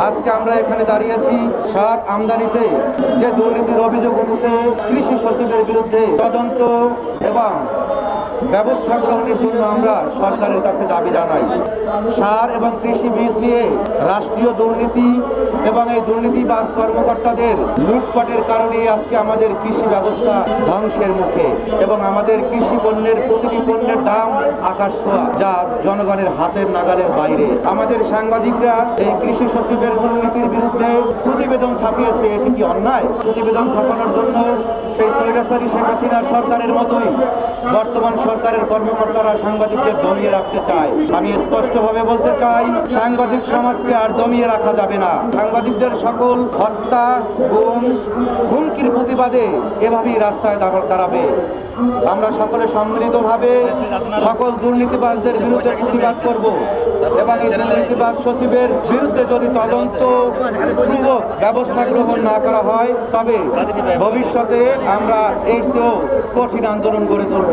আজকে আমরা এখানে দাঁড়িয়েছি সার আমদানিতে যে দুর্নীতির অভিযোগ উঠেছে কৃষি সচিবের বিরুদ্ধে তদন্ত এবং ব্যবস্থা গ্রহণের জন্য আমরা সরকারের কাছে দাবি জানাই। সার এবং কৃষি বীজ নিয়ে রাষ্ট্রীয় দুর্নীতি এবং এই দুর্নীতিবাজ কর্মকর্তাদের লুটপাটের কারণে আজকে আমাদের কৃষি ব্যবস্থা ধ্বংসের মুখে এবং আমাদের কৃষি পণ্যের প্রতিটি পণ্যের দাম আকাশ ছোঁয়া, যা জনগণের হাতের নাগালের বাইরে। আমাদের সাংবাদিকরা এই কৃষি সচিবের দুর্নীতির বিরুদ্ধে প্রতিবেদন ছাপিয়েছে। এটি কি অন্যায়? প্রতিবেদন ছাপানোর জন্য সেই স্বৈরাচারী শেখ হাসিনার সরকারের মতোই বর্তমান সরকারের কর্মকর্তারা সাংবাদিকদের দমিয়ে রাখতে চায়। আমি স্পষ্টভাবে বলতে চাই, সাংবাদিক সমাজকে আর দমিয়ে রাখা যাবে না। সাংবাদিকদের সকল হত্যা, গুম, হুমকির প্রতিবাদে এভাবেই রাস্তায় দাঁড়াবে। আমরা সকলে সম্মিলিতভাবে সকল দুর্নীতিবাজদের বিরুদ্ধে প্রতিবাদ করব এবং এই দুর্নীতিবাজ সচিবের বিরুদ্ধে যদি তদন্তপূর্বক ব্যবস্থা গ্রহণ না করা হয় তবে ভবিষ্যতে আমরা এর চেয়েও কঠিন আন্দোলন গড়ে তুলব।